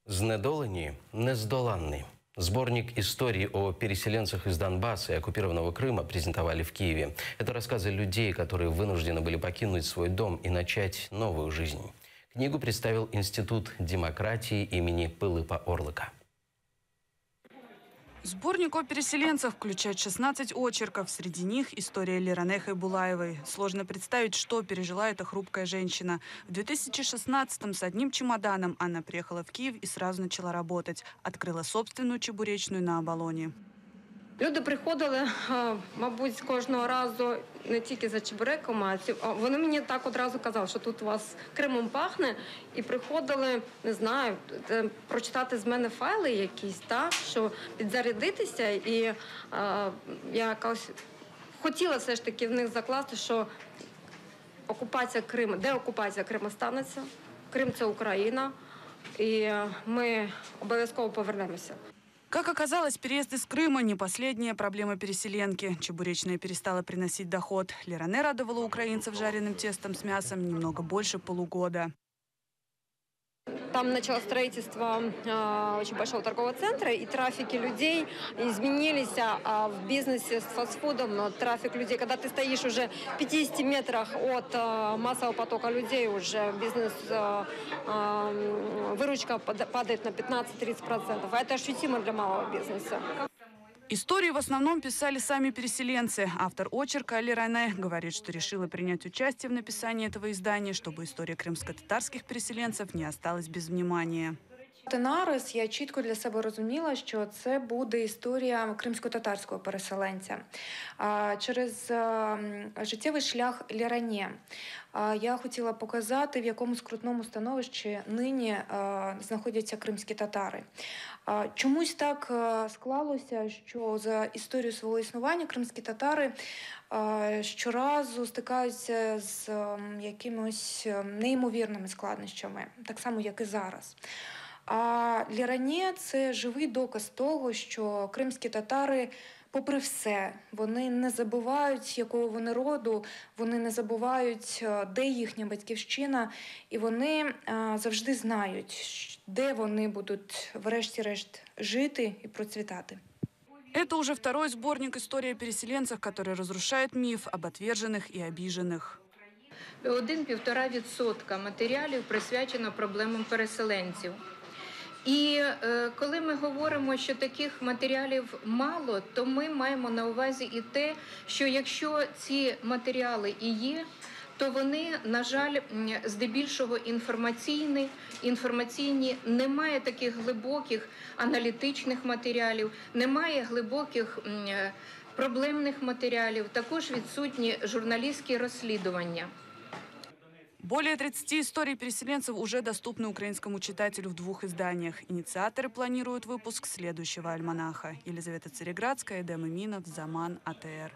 Знедолені, нездоланны. Сборник историй о переселенцах из Донбасса и оккупированного Крыма презентовали в Киеве. Это рассказы людей, которые вынуждены были покинуть свой дом и начать новую жизнь. Книгу представил Институт демократии имени Пилипа Орлика. Сборник о переселенцах включает 16 очерков. Среди них история Лиране Хайбулаевой. Сложно представить, что пережила эта хрупкая женщина. В 2016-м с одним чемоданом она приехала в Киев и сразу начала работать. Открыла собственную чебуречную на Оболоні. Люди приходили, мабуть, кожного разу не тільки за чебуреком, а вони мені так одразу казали, що тут у вас Кримом пахне. І приходили, не знаю, прочитати з мене файли якісь, так, що підзарядитися. І я якось хотіла все ж таки в них закласти, що окупація Криму, деокупація Криму станеться. Крим – це Україна, і ми обов'язково повернемося. Как оказалось, переезд из Крыма не последняя проблема переселенки. Чебуречная перестала приносить доход. Лиране радовала украинцев жареным тестом с мясом немного больше полугода. Там началось строительство очень большого торгового центра, и трафики людей изменились в бизнесе с фастфудом. Но трафик людей, когда ты стоишь уже в 50 метрах от массового потока людей, уже бизнес, выручка падает на 15-30%. А это ощутимо для малого бизнеса. Истории в основном писали сами переселенцы. Автор очерка Лиране говорит, что решила принять участие в написании этого издания, чтобы история крымско-татарских переселенцев не осталась без внимания. Нарис я чітко для себе розуміла, що це буде історія кримсько-татарського переселенця. Через життєвий шлях Ліране я хотіла показати, в якому скрутному становищі нині знаходяться кримські татари. Чомусь так склалося, що за історію свого існування кримські татари щоразу стикаються з якимось неймовірними складнощами, так само, як і зараз. А Ліране – це живий доказ того, що кримські татари, попри все, вони не забувають, якого вони роду, вони не забувають, де їхня батьківщина, і вони завжди знають, де вони будуть, врешті-решт, жити і процвітати. Это уже второй сборник истории о переселенцах, который разрушает миф об отверженных и обиженных. 1–1,5% матеріалів присвячено проблемам переселенців. І коли ми говоримо, що таких матеріалів мало, то ми маємо на увазі і те, що якщо ці матеріали і є, то вони, на жаль, здебільшого інформаційні, немає таких глибоких аналітичних матеріалів, немає глибоких проблемних матеріалів, також відсутні журналістські розслідування. Более 30 историй переселенцев уже доступны украинскому читателю в 2 изданиях. Инициаторы планируют выпуск следующего альманаха. Елизавета Цареградская, Эдем Иминов, Заман, АТР.